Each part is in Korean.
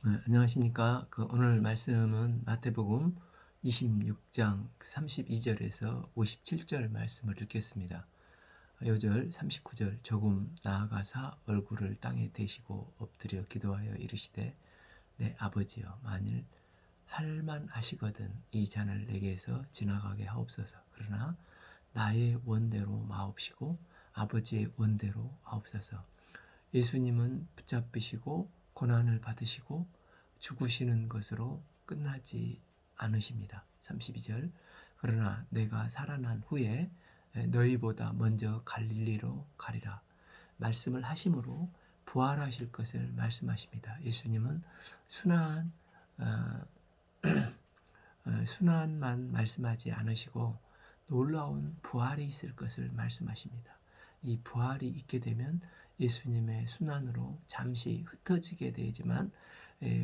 네, 안녕하십니까. 오늘 말씀은 마태복음 26장 32절에서 57절 말씀을 읽겠습니다. 요절 39절 조금 나아가사 얼굴을 땅에 대시고 엎드려 기도하여 이르시되 내 아버지여 만일 할만하시거든 이 잔을 내게서 지나가게 하옵소서. 그러나 나의 원대로 마옵시고 아버지의 원대로 하옵소서. 예수님은 붙잡히시고 고난을 받으시고 죽으시는 것으로 끝나지 않으십니다. 32절 그러나 내가 살아난 후에 너희보다 먼저 갈릴리로 가리라. 말씀을 하심으로 부활하실 것을 말씀하십니다. 예수님은 어, 순환만 말씀하지 않으시고 놀라운 부활이 있을 것을 말씀하십니다. 이 부활이 있게 되면 예수님의 순환으로 잠시 흩어지게 되지만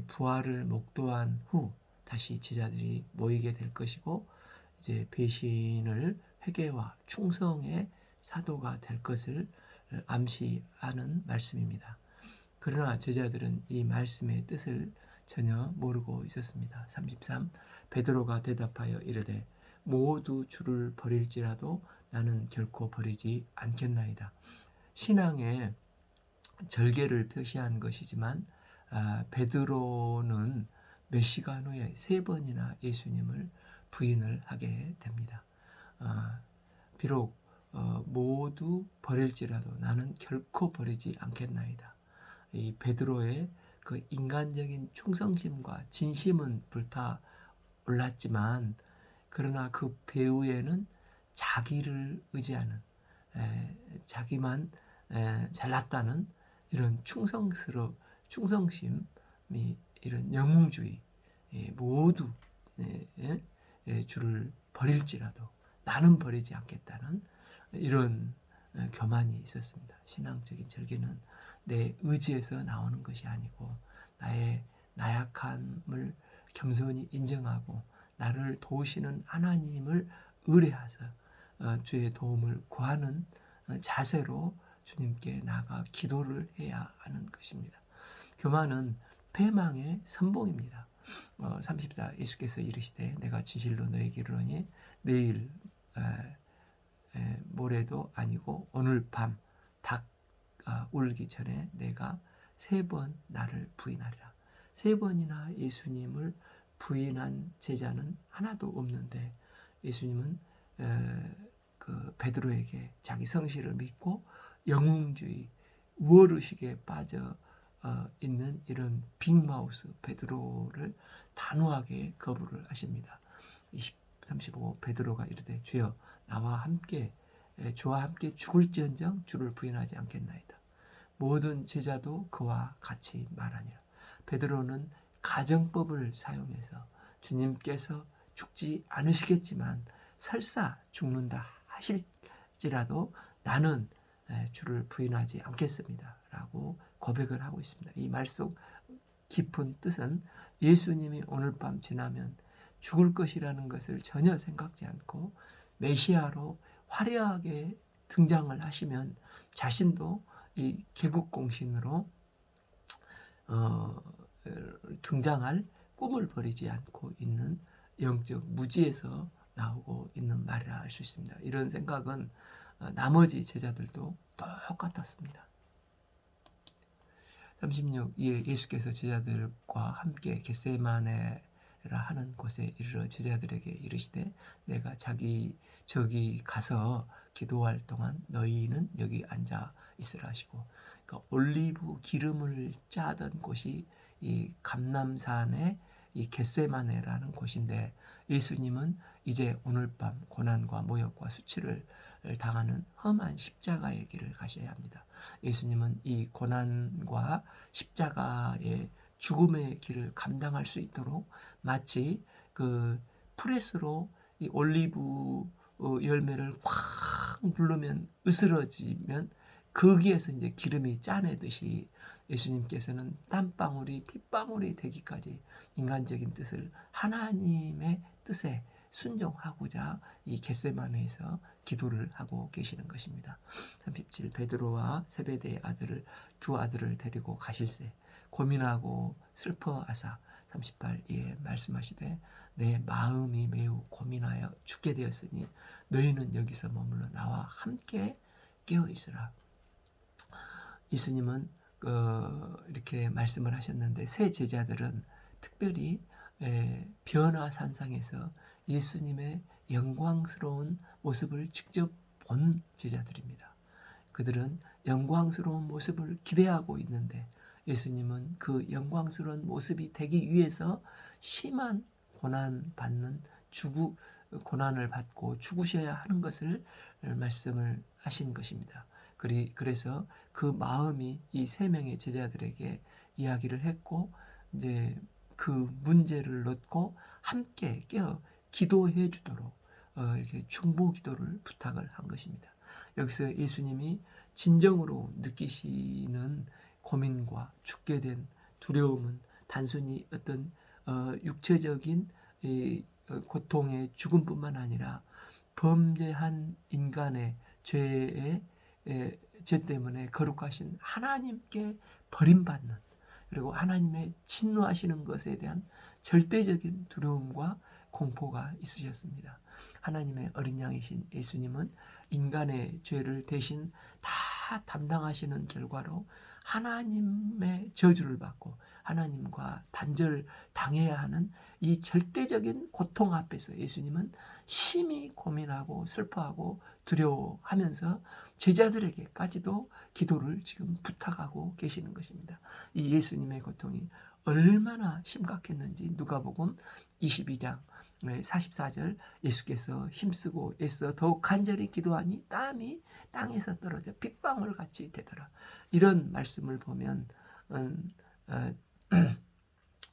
부활을 목도한 후 다시 제자들이 모이게 될 것이고 이제 배신을 회개와 충성의 사도가 될 것을 암시하는 말씀입니다. 그러나 제자들은 이 말씀의 뜻을 전혀 모르고 있었습니다. 33 베드로가 대답하여 이르되 모두 주를 버릴지라도 나는 결코 버리지 않겠나이다. 신앙의 절개를 표시한 것이지만 베드로는 몇 시간 후에 3번이나 예수님을 부인을 하게 됩니다. 비록 모두 버릴지라도 나는 결코 버리지 않겠나이다. 이 베드로의 그 인간적인 충성심과 진심은 불타 올랐지만 그러나 그 배후에는 자기를 의지하는 자기만 잘났다는 이런 충성심이 이런 영웅주의 모두 주를 버릴지라도 나는 버리지 않겠다는 이런 교만이 있었습니다. 신앙적인 절개는 내 의지에서 나오는 것이 아니고 나의 나약함을 겸손히 인정하고 나를 도우시는 하나님을 의뢰해서 주의 도움을 구하는 자세로 주님께 나가 기도를 해야 하는 것입니다. 교만은 패망의 선봉입니다. 34 예수께서 이르시되 내가 진실로 너에게 이르노니 내일 모레도 아니고 오늘 밤 닭 울기 전에 내가 3번 나를 부인하리라. 3번이나 예수님을 부인한 제자는 하나도 없는데 예수님은 그 베드로에게 자기 성실을 믿고 영웅주의 우월의식에 빠져 있는 이런 빅마우스 베드로를 단호하게 거부를 하십니다. 35 베드로가 이르되 주여 주와 함께 죽을지언정 주를 부인하지 않겠나이다. 모든 제자도 그와 같이 말하니라. 베드로는 가정법을 사용해서 주님께서 죽지 않으시겠지만 설사 죽는다 하실지라도 나는 주를 부인하지 않겠습니다. 라고 고백을 하고 있습니다. 이 말 속 깊은 뜻은 예수님이 오늘 밤 지나면 죽을 것이라는 것을 전혀 생각지 않고 메시아로 화려하게 등장을 하시면 자신도 이 개국공신으로 등장할 꿈을 버리지 않고 있는 영적 무지에서 나오고 있는 말이라 할 수 있습니다. 이런 생각은 나머지 제자들도 똑같았습니다. 36 예수께서 제자들과 함께 겟세마네라 하는 곳에 이르러 제자들에게 이르시되 내가 저기 가서 기도할 동안 너희는 여기 앉아 있으라 하시고, 그러니까 올리브 기름을 짜던 곳이 이 감람산의 이 겟세마네라는 곳인데 예수님은 이제 오늘 밤 고난과 모욕과 수치를 당하는 험한 십자가의 길을 가셔야 합니다. 예수님은 이 고난과 십자가의 죽음의 길을 감당할 수 있도록 마치 그 프레스로 이 올리브 열매를 꽉 누르면 으스러지면 거기에서 이제 기름이 짜내듯이 예수님께서는 땀방울이 핏방울이 되기까지 인간적인 뜻을 하나님의 뜻에 순종하고자 이 겟세마네에서 기도를 하고 계시는 것입니다. 37 베드로와 세베대의 두 아들을 데리고 가실새 고민하고 슬퍼하사 38에 말씀하시되 내 마음이 매우 고민하여 죽게 되었으니 너희는 여기서 머물러 나와 함께 깨어 있으라. 예수님은 이렇게 말씀을 하셨는데 새 제자들은 특별히 변화산상에서 예수님의 영광스러운 모습을 직접 본 제자들입니다. 그들은 영광스러운 모습을 기대하고 있는데 예수님은 그 영광스러운 모습이 되기 위해서 심한 고난을 받고 죽으셔야 하는 것을 말씀을 하신 것입니다. 그래서 그 마음이 이 세 명의 제자들에게 이야기를 했고 이제 그 문제를 놓고 함께 깨어 기도해 주도록 이렇게 중보 기도를 부탁을 한 것입니다. 여기서 예수님이 진정으로 느끼시는 고민과 죽게 된 두려움은 단순히 어떤 육체적인 고통의 죽음뿐만 아니라 범죄한 인간의 죄 때문에 거룩하신 하나님께 버림받는, 그리고 하나님의 진노하시는 것에 대한 절대적인 두려움과 공포가 있으셨습니다. 하나님의 어린 양이신 예수님은 인간의 죄를 대신 다 담당하시는 결과로 하나님의 저주를 받고 하나님과 단절당해야 하는 이 절대적인 고통 앞에서 예수님은 심히 고민하고 슬퍼하고 두려워하면서 제자들에게까지도 기도를 지금 부탁하고 계시는 것입니다. 이 예수님의 고통이 얼마나 심각했는지 누가복음 22장 44절 예수께서 힘쓰고 애써 더욱 간절히 기도하니 땀이 땅에서 떨어져 빗방울 같이 되더라. 이런 말씀을 보면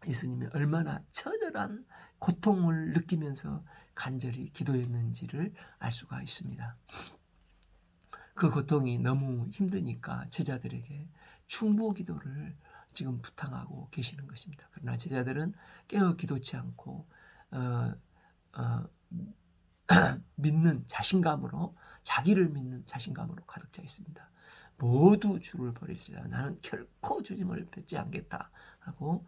예수님이 얼마나 처절한 고통을 느끼면서 간절히 기도했는지를 알 수가 있습니다. 그 고통이 너무 힘드니까 제자들에게 충보 기도를 지금 부탁하고 계시는 것입니다. 그러나 제자들은 깨어 기도치 않고 믿는 자신감으로, 자기를 믿는 자신감으로 가득 차 있습니다. 모두 주를 버릴지라 나는 결코 주님을 뵙지 않겠다 하고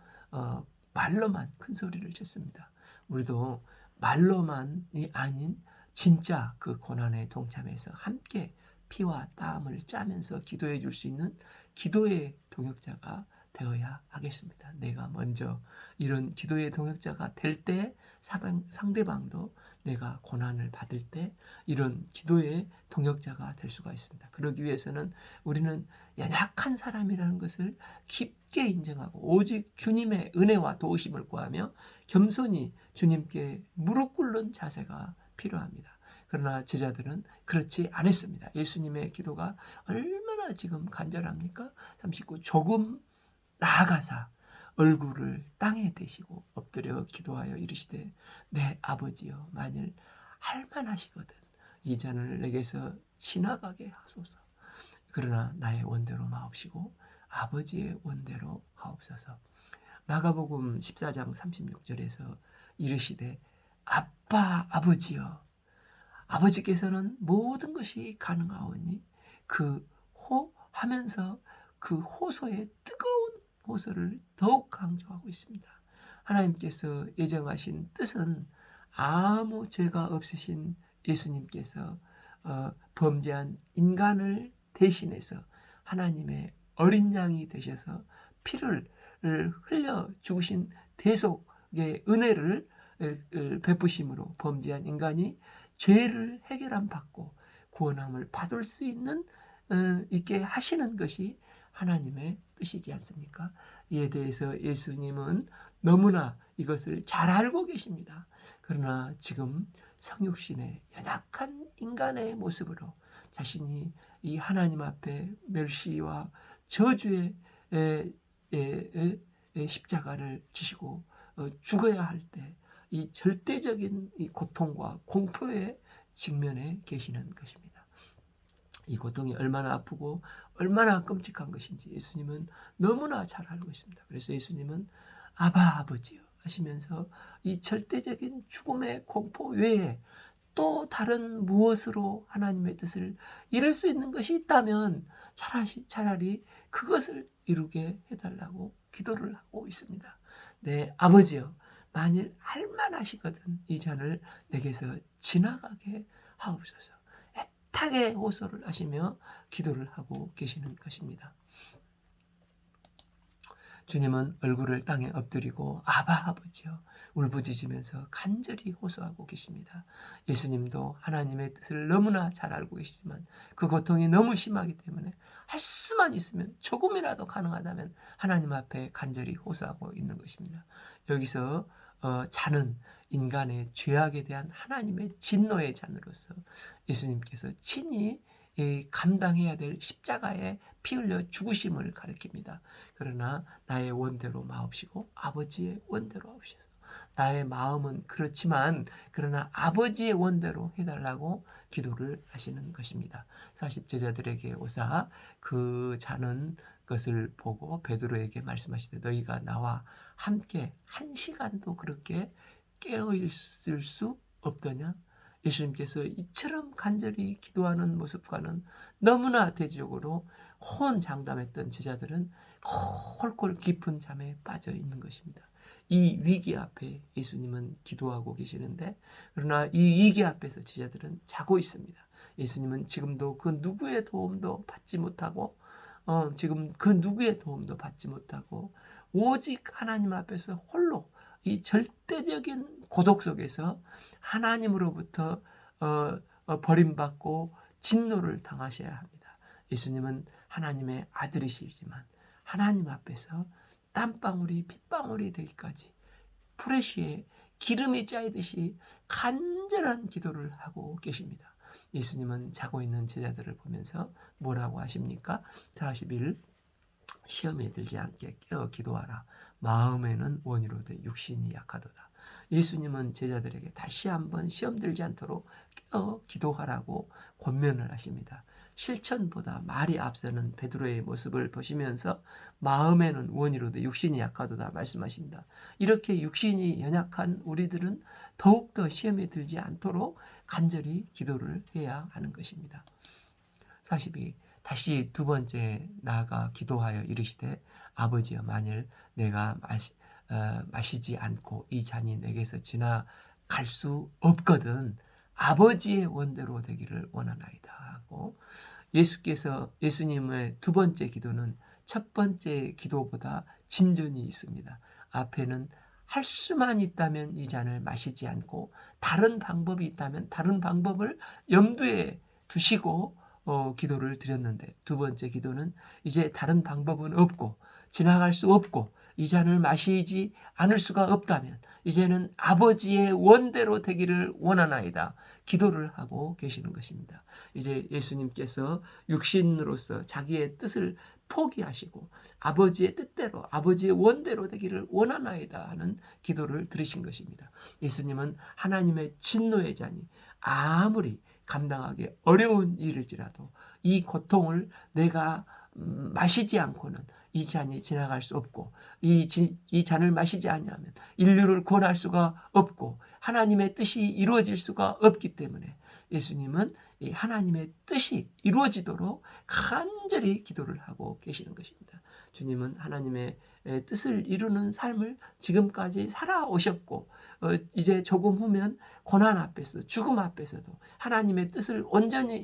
말로만 큰 소리를 쳤습니다. 우리도 말로만이 아닌 진짜 그 고난에 동참해서 함께 피와 땀을 짜면서 기도해 줄 수 있는 기도의 동역자가 되어야 하겠습니다. 내가 먼저 이런 기도의 동역자가 될 때 상대방도 내가 고난을 받을 때 이런 기도의 동역자가 될 수가 있습니다. 그러기 위해서는 우리는 연약한 사람이라는 것을 깊게 인정하고 오직 주님의 은혜와 도우심을 구하며 겸손히 주님께 무릎 꿇는 자세가 필요합니다. 그러나 제자들은 그렇지 않았습니다. 예수님의 기도가 얼마나 지금 간절합니까? 39 조금 나아가사 얼굴을 땅에 대시고 엎드려 기도하여 이르시되 내 아버지여 만일 할만하시거든 이 잔을 내게서 지나가게 하소서. 그러나 나의 원대로 마옵시고 아버지의 원대로 하옵소서. 마가복음 14장 36절에서 이르시되 아버지여 아버지께서는 모든 것이 가능하오니 하면서 그 호소의 뜨거운 호소를 더욱 강조하고 있습니다. 하나님께서 예정하신 뜻은 아무 죄가 없으신 예수님께서 범죄한 인간을 대신해서 하나님의 어린 양이 되셔서 피를 흘려 죽으신 대속의 은혜를 베푸심으로 범죄한 인간이 죄를 해결함 받고 구원함을 받을 수 있게 하시는 것이 하나님의 뜻이지 않습니까? 이에 대해서 예수님은 너무나 이것을 잘 알고 계십니다. 그러나 지금 성육신의 연약한 인간의 모습으로 자신이 이 하나님 앞에 멸시와 저주의 십자가를 지시고 죽어야 할 때 이 절대적인 이 고통과 공포에 직면해 계시는 것입니다. 이 고통이 얼마나 아프고 얼마나 끔찍한 것인지 예수님은 너무나 잘 알고 있습니다. 그래서 예수님은 아버지요 하시면서 이 절대적인 죽음의 공포 외에 또 다른 무엇으로 하나님의 뜻을 이룰 수 있는 것이 있다면 차라리 그것을 이루게 해달라고 기도를 하고 있습니다. 내 아버지여, 만일 할만하시거든 이 잔을 내게서 지나가게 하옵소서. 애타게 호소를 하시며 기도를 하고 계시는 것입니다. 주님은 얼굴을 땅에 엎드리고 아바 아버지여 울부짖으면서 간절히 호소하고 계십니다. 예수님도 하나님의 뜻을 너무나 잘 알고 계시지만 그 고통이 너무 심하기 때문에 할 수만 있으면 조금이라도 가능하다면 하나님 앞에 간절히 호소하고 있는 것입니다. 여기서 잔은 인간의 죄악에 대한 하나님의 진노의 잔으로서 예수님께서 친히 감당해야 될 십자가에 피 흘려 죽으심을 가리킵니다. 그러나 나의 원대로 마옵시고 아버지의 원대로 하옵소서. 나의 마음은 그렇지만 그러나 아버지의 원대로 해달라고 기도를 하시는 것입니다. 40제자들에게 오사 그 자는 것을 보고 베드로에게 말씀하시되 너희가 나와 함께 1시간도 그렇게 깨어 있을 수 없더냐? 예수님께서 이처럼 간절히 기도하는 모습과는 너무나 대조적으로 호언장담했던 제자들은 콜콜 깊은 잠에 빠져 있는 것입니다. 이 위기 앞에 예수님은 기도하고 계시는데 그러나 이 위기 앞에서 제자들은 자고 있습니다. 예수님은 지금도 그 누구의 도움도 받지 못하고 지금 그 누구의 도움도 받지 못하고 오직 하나님 앞에서 홀로 이 절대적인 고독 속에서 하나님으로부터 버림받고 진노를 당하셔야 합니다. 예수님은 하나님의 아들이시지만 하나님 앞에서 땀방울이 핏방울이 되기까지 프레쉬에 기름이 짜이듯이 간절한 기도를 하고 계십니다. 예수님은 자고 있는 제자들을 보면서 뭐라고 하십니까? 41 시험에 들지 않게 깨어 기도하라. 마음에는 원이로되 육신이 약하도다. 예수님은 제자들에게 다시 한번 시험 들지 않도록 깨어 기도하라고 권면을 하십니다. 실천보다 말이 앞서는 베드로의 모습을 보시면서 마음에는 원이로되 육신이 약하도다 말씀하십니다. 이렇게 육신이 연약한 우리들은 더욱더 시험에 들지 않도록 간절히 기도를 해야 하는 것입니다. 42 다시 두 번째 나아가 기도하여 이르시되 아버지여 만일 내가 마시지 않고 이 잔이 내게서 지나갈 수 없거든 아버지의 원대로 되기를 원하나이다 하고 예수님의 두 번째 기도는 첫 번째 기도보다 진전이 있습니다. 앞에는 할 수만 있다면 이 잔을 마시지 않고 다른 방법이 있다면 다른 방법을 염두에 두시고 기도를 드렸는데 두 번째 기도는 이제 다른 방법은 없고 지나갈 수 없고 이 잔을 마시지 않을 수가 없다면 이제는 아버지의 원대로 되기를 원하나이다. 기도를 하고 계시는 것입니다. 이제 예수님께서 육신으로서 자기의 뜻을 포기하시고 아버지의 뜻대로 아버지의 원대로 되기를 원하나이다 하는 기도를 들으신 것입니다. 예수님은 하나님의 진노의 잔이 아무리 감당하기 어려운 일일지라도 이 고통을 내가 마시지 않고는 이 잔이 지나갈 수 없고 이 잔을 마시지 아니하면 인류를 구원할 수가 없고 하나님의 뜻이 이루어질 수가 없기 때문에 예수님은 이 하나님의 뜻이 이루어지도록 간절히 기도를 하고 계시는 것입니다. 주님은 하나님의 뜻을 이루는 삶을 지금까지 살아오셨고 이제 조금 후면 고난 앞에서 죽음 앞에서도 하나님의 뜻을 온전히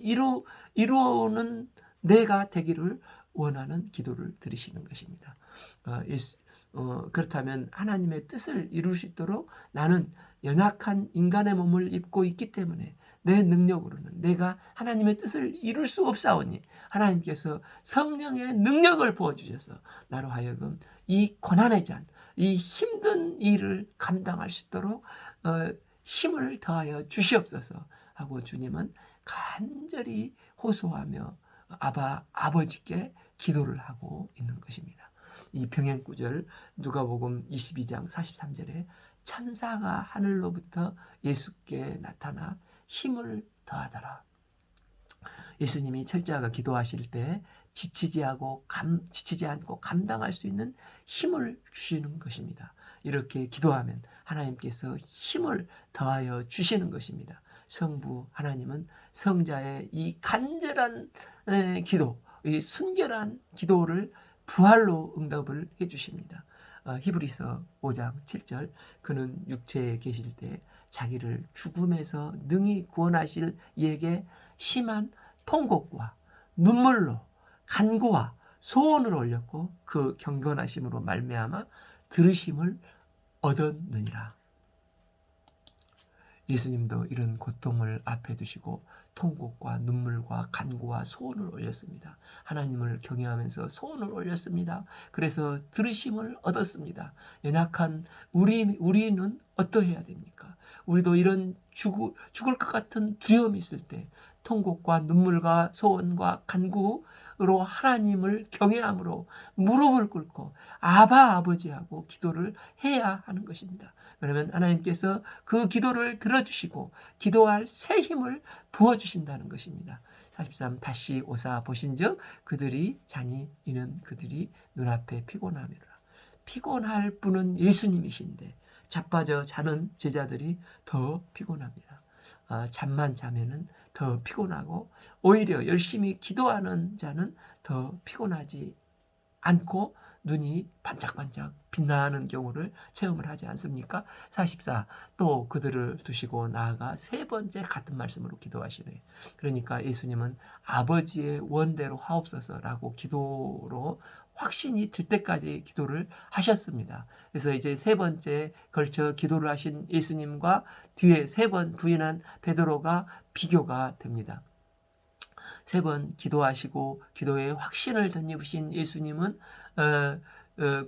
이루어오는 내가 되기를 원하는 기도를 드리시는 것입니다. 그렇다면 하나님의 뜻을 이룰 수 있도록 나는 연약한 인간의 몸을 입고 있기 때문에 내 능력으로는 내가 하나님의 뜻을 이룰 수 없사오니 하나님께서 성령의 능력을 부어주셔서 나로 하여금 이 고난의 잔, 이 힘든 일을 감당할 수 있도록 힘을 더하여 주시옵소서 하고 주님은 간절히 호소하며 아버지께 기도를 하고 있는 것입니다. 이 병행구절 누가복음 22장 43절에 천사가 하늘로부터 예수께 나타나 힘을 더하더라. 예수님이 철저하게 기도하실 때 지치지 않고 감당할 수 있는 힘을 주시는 것입니다. 이렇게 기도하면 하나님께서 힘을 더하여 주시는 것입니다. 성부 하나님은 성자의 이 간절한 기도, 이 순결한 기도를 부활로 응답을 해주십니다. 히브리서 5장 7절 그는 육체에 계실 때 자기를 죽음에서 능히 구원하실 이에게 심한 통곡과 눈물로 간구와 소원을 올렸고 그 경건하심으로 말미암아 들으심을 얻었느니라. 예수님도 이런 고통을 앞에 두시고 통곡과 눈물과 간구와 소원을 올렸습니다. 하나님을 경외하면서 소원을 올렸습니다. 그래서 들으심을 얻었습니다. 연약한 우리는 어떠해야 됩니까? 우리도 이런 죽을 것 같은 두려움이 있을 때 통곡과 눈물과 소원과 간구로 하나님을 경외함으로 무릎을 꿇고 아바 아버지하고 기도를 해야 하는 것입니다. 그러면 하나님께서 그 기도를 들어주시고 기도할 새 힘을 부어주신다는 것입니다. 43 다시 오사 보신즉 그들이 자니 이는 그들이 눈앞에 피곤함이라. 피곤할 분은 예수님이신데 자빠져 자는 제자들이 더 피곤합니다. 잠만 자면은 더 피곤하고 오히려 열심히 기도하는 자는 더 피곤하지 않고 눈이 반짝반짝 빛나는 경우를 체험을 하지 않습니까? 44 또 그들을 두시고 나아가 세 번째 같은 말씀으로 기도하시네. 그러니까 예수님은 아버지의 원대로 하옵소서라고 기도로 확신이 들 때까지 기도를 하셨습니다. 그래서 이제 세 번째 걸쳐 기도를 하신 예수님과 뒤에 세 번 부인한 베드로가 비교가 됩니다. 세 번 기도하시고 기도에 확신을 덧입으신 예수님은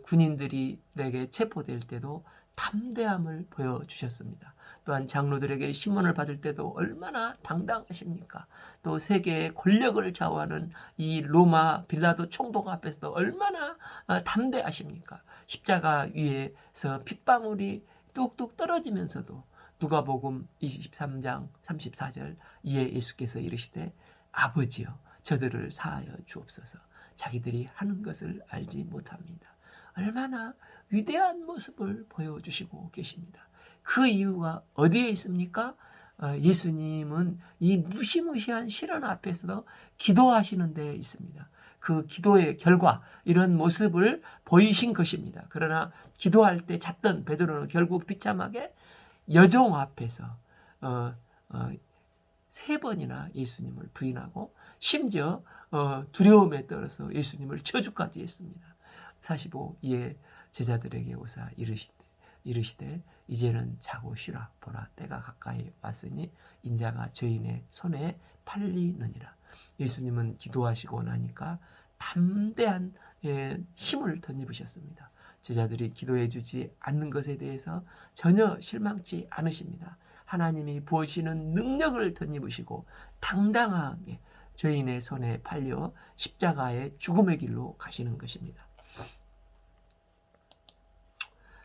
군인들에게 체포될 때도 담대함을 보여주셨습니다. 또한 장로들에게 신문을 받을 때도 얼마나 당당하십니까? 또 세계의 권력을 좌우하는 이 로마 빌라도 총독 앞에서도 얼마나 담대하십니까? 십자가 위에서 핏방울이 뚝뚝 떨어지면서도 누가복음 23장 34절 이에 예수께서 이르시되 아버지여 저들을 사하여 주옵소서 자기들이 하는 것을 알지 못합니다. 얼마나 위대한 모습을 보여주시고 계십니다. 그 이유가 어디에 있습니까? 예수님은 이 무시무시한 시련 앞에서도 기도하시는 데 있습니다. 그 기도의 결과 이런 모습을 보이신 것입니다. 그러나 기도할 때 잤던 베드로는 결국 비참하게 여종 앞에서 세 번이나 예수님을 부인하고 심지어 두려움에 떨어서 예수님을 저주까지 했습니다. 45 이에 제자들에게 오사 이르시되 이제는 자고 쉬라 보라 때가 가까이 왔으니 인자가 죄인의 손에 팔리느니라. 예수님은 기도하시고 나니까 담대한 힘을 덧입으셨습니다. 제자들이 기도해 주지 않는 것에 대해서 전혀 실망치 않으십니다. 하나님이 부으시는 능력을 덧입으시고 당당하게 죄인의 손에 팔려 십자가의 죽음의 길로 가시는 것입니다.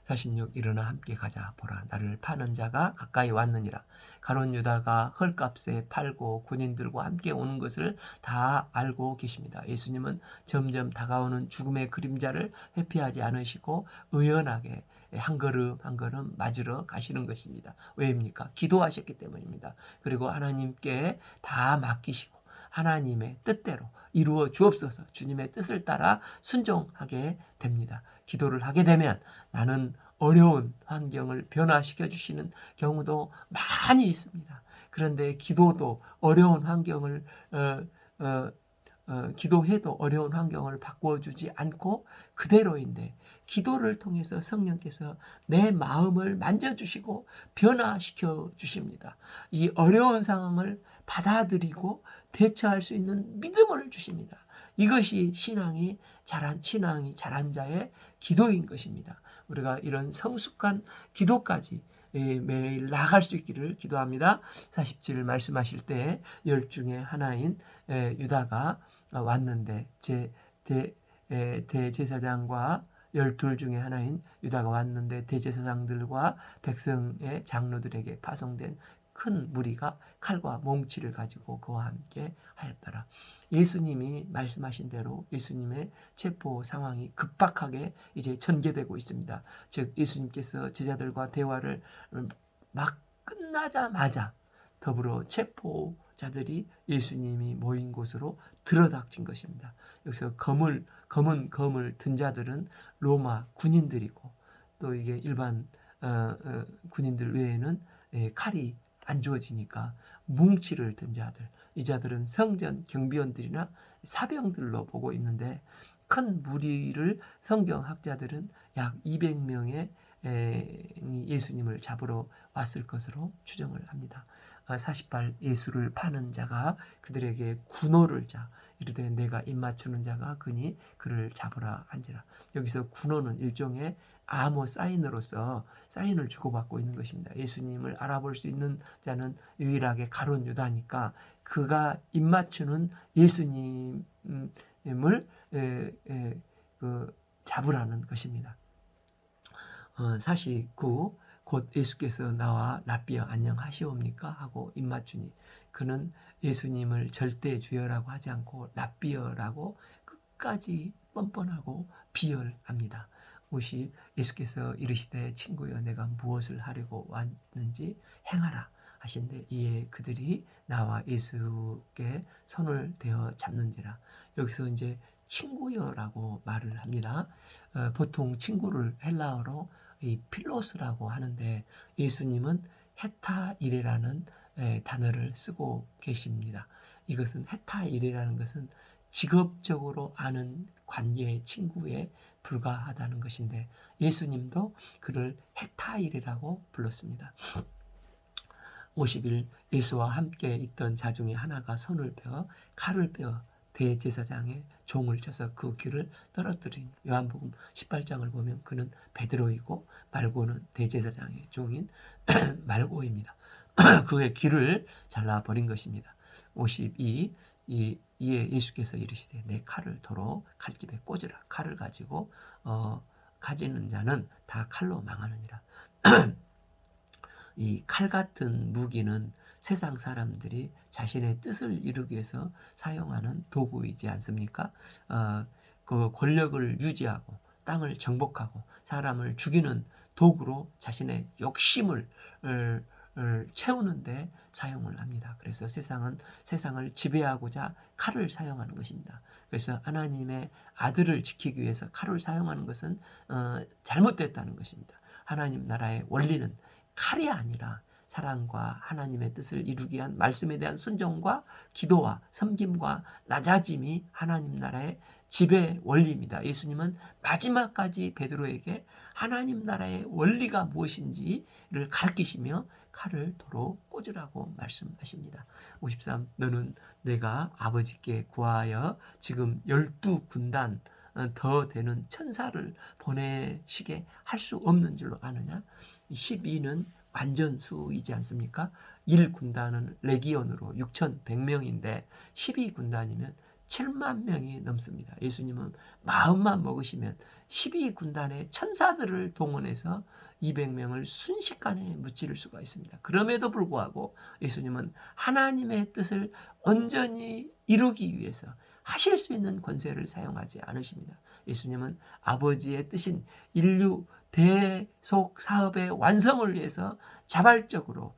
46 일어나 함께 가자 보라 나를 파는 자가 가까이 왔느니라. 가룟 유다가 헐값에 팔고 군인들과 함께 오는 것을 다 알고 계십니다. 예수님은 점점 다가오는 죽음의 그림자를 회피하지 않으시고 의연하게 한 걸음 한 걸음 맞으러 가시는 것입니다. 왜입니까? 기도하셨기 때문입니다. 그리고 하나님께 다 맡기시고 하나님의 뜻대로 이루어 주옵소서 주님의 뜻을 따라 순종하게 됩니다. 기도를 하게 되면 나는 어려운 환경을 변화시켜 주시는 경우도 많이 있습니다. 그런데 기도도 어려운 환경을 기도해도 어려운 환경을 바꿔주지 않고 그대로인데 기도를 통해서 성령께서 내 마음을 만져주시고 변화시켜 주십니다. 이 어려운 상황을 받아들이고 대처할 수 있는 믿음을 주십니다. 이것이 신앙이 잘한 자의 기도인 것입니다. 우리가 이런 성숙한 기도까지 매일 나아갈 수 있기를 기도합니다. 47 말씀하실 때 열 중에 하나인 유다가 왔는데 대제사장과 12 중에 하나인 유다가 왔는데 대제사장들과 백성의 장로들에게 파송된 큰 무리가 칼과 몽치를 가지고 그와 함께 하였더라. 예수님이 말씀하신 대로 예수님의 체포 상황이 급박하게 이제 전개되고 있습니다. 즉 예수님께서 제자들과 대화를 막 끝나자마자 더불어 체포자들이 예수님이 모인 곳으로 들어닥친 것입니다. 여기서 검은 검을 든 자들은 로마 군인들이고 또 이게 일반 군인들 외에는 칼이 안 주어지니까 뭉치를 든 자들, 이 자들은 성전 경비원들이나 사병들로 보고 있는데 큰 무리를 성경학자들은 약 200명의 예수님을 잡으러 왔을 것으로 추정을 합니다. 40발 예수를 파는 자가 그들에게 군호를 자 이르되 내가 입맞추는 자가 그니 그를 잡으라 한지라. 여기서 군호는 일종의 암호 사인으로서 사인을 주고받고 있는 것입니다. 예수님을 알아볼 수 있는 자는 유일하게 가룟 유다니까 그가 입맞추는 예수님을 잡으라는 것입니다. 49 곧 예수께서 나와 랍비여 안녕하시옵니까 하고 입맞추니 그는 예수님을 절대 주여라고 하지 않고 랍비여라고 끝까지 뻔뻔하고 비열합니다. 50 예수께서 이르시되 친구여 내가 무엇을 하려고 왔는지 행하라 하신데 이에 그들이 나와 예수께 손을 대어 잡는지라. 여기서 이제 친구여라고 말을 합니다. 보통 친구를 헬라어로 이 필로스라고 하는데 예수님은 헤타이레라는 단어를 쓰고 계십니다. 이것은 헤타이레라는 것은 직업적으로 아는 관계의 친구에 불과하다는 것인데 예수님도 그를 헤타이레라고 불렀습니다. 50일 예수와 함께 있던 자 중에 하나가 손을 빼어 칼을 빼어 대제사장의 종을 쳐서 그 귀를 떨어뜨린 요한복음 18장을 보면 그는 베드로이고 말고는 대제사장의 종인 말고입니다. 그의 귀를 잘라버린 것입니다. 52 이에 예수께서 이르시되 내 칼을 도로 칼집에 꽂으라. 칼을 가지고 가지는 자는 다 칼로 망하느니라. 이 칼 같은 무기는 세상 사람들이 자신의 뜻을 이루기 위해서 사용하는 도구이지 않습니까? 그 권력을 유지하고 땅을 정복하고 사람을 죽이는 도구로 자신의 욕심을 채우는데 사용을 합니다. 그래서 세상을 지배하고자 칼을 사용하는 것입니다. 그래서 하나님의 아들을 지키기 위해서 칼을 사용하는 것은 잘못됐다는 것입니다. 하나님 나라의 원리는 칼이 아니라 사랑과 하나님의 뜻을 이루기 위한 말씀에 대한 순종과 기도와 섬김과 낮아짐이 하나님 나라의 지배 원리입니다. 예수님은 마지막까지 베드로에게 하나님 나라의 원리가 무엇인지를 가르치시며 칼을 도로 꽂으라고 말씀하십니다. 53 너는 내가 아버지께 구하여 지금 12군단 더 되는 천사를 보내시게 할 수 없는 줄로 아느냐? 12는 완전수이지 않습니까? 1군단은 레기온으로 6,100명인데 12군단이면 7만 명이 넘습니다. 예수님은 마음만 먹으시면 12군단의 천사들을 동원해서 200명을 순식간에 무찌를 수가 있습니다. 그럼에도 불구하고 예수님은 하나님의 뜻을 온전히 이루기 위해서 하실 수 있는 권세를 사용하지 않으십니다. 예수님은 아버지의 뜻인 인류 대속 사업의 완성을 위해서 자발적으로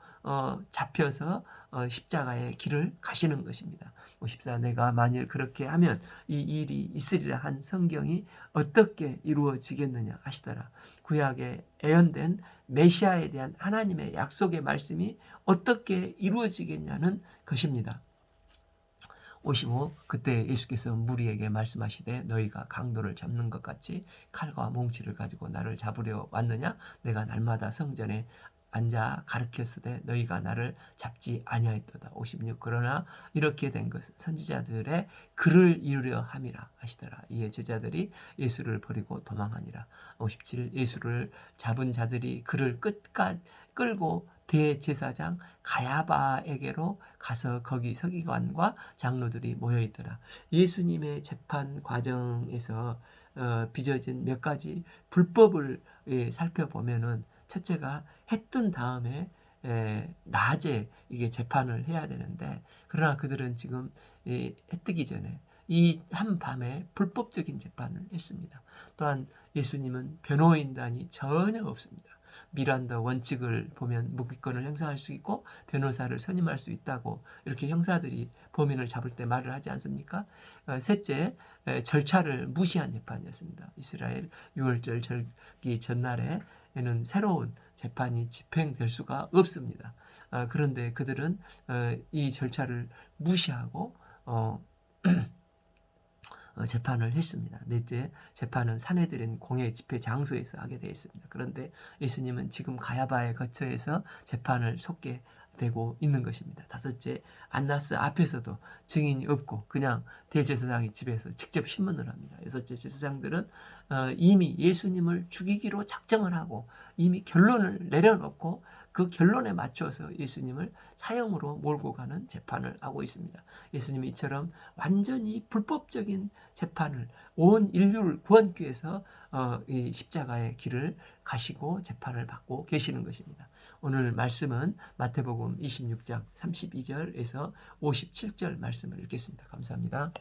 잡혀서 십자가의 길을 가시는 것입니다. 54 내가 만일 그렇게 하면 이 일이 있으리라 한 성경이 어떻게 이루어지겠느냐 하시더라. 구약에 예언된 메시아에 대한 하나님의 약속의 말씀이 어떻게 이루어지겠냐는 것입니다. 55 그때 예수께서 무리에게 말씀하시되 너희가 강도를 잡는 것 같이 칼과 몽치를 가지고 나를 잡으려 왔느냐? 내가 날마다 성전에 앉아 가르쳤으되 너희가 나를 잡지 아니하였도다. 56 그러나 이렇게 된 것은 선지자들의 글을 이루려 함이라 하시더라. 이에 제자들이 예수를 버리고 도망하니라. 57 예수를 잡은 자들이 그를 끝까지 끌고 대제사장 가야바에게로 가서 거기 서기관과 장로들이 모여있더라. 예수님의 재판 과정에서 빚어진 몇 가지 불법을 살펴보면은 첫째가 해 뜬 다음에 낮에 이게 재판을 해야 되는데 그러나 그들은 지금 해 뜨기 전에 이 한밤에 불법적인 재판을 했습니다. 또한 예수님은 변호인단이 전혀 없습니다. 미란다 원칙을 보면 묵비권을 행사할 수 있고 변호사를 선임할 수 있다고 이렇게 형사들이 범인을 잡을 때 말을 하지 않습니까? 셋째, 절차를 무시한 재판이었습니다. 이스라엘 6월절 절기 전날에는 새로운 재판이 집행될 수가 없습니다. 그런데 그들은 이 절차를 무시하고 재판을 했습니다. 넷째, 재판은 사내들인 공회 집회 장소에서 하게 되어 있습니다. 그런데 예수님은 지금 가야바의 거처에서 재판을 속게 되고 있는 것입니다. 다섯째, 안나스 앞에서도 증인이 없고 그냥 대제사장의 집에서 직접 신문을 합니다. 여섯째, 제사장들은 이미 예수님을 죽이기로 작정을 하고 이미 결론을 내려놓고 그 결론에 맞춰서 예수님을 사형으로 몰고 가는 재판을 하고 있습니다. 예수님이 이처럼 완전히 불법적인 재판을 온 인류를 구원기 위해서 이 십자가의 길을 가시고 재판을 받고 계시는 것입니다. 오늘 말씀은 마태복음 26장 32절에서 57절 말씀을 읽겠습니다. 감사합니다.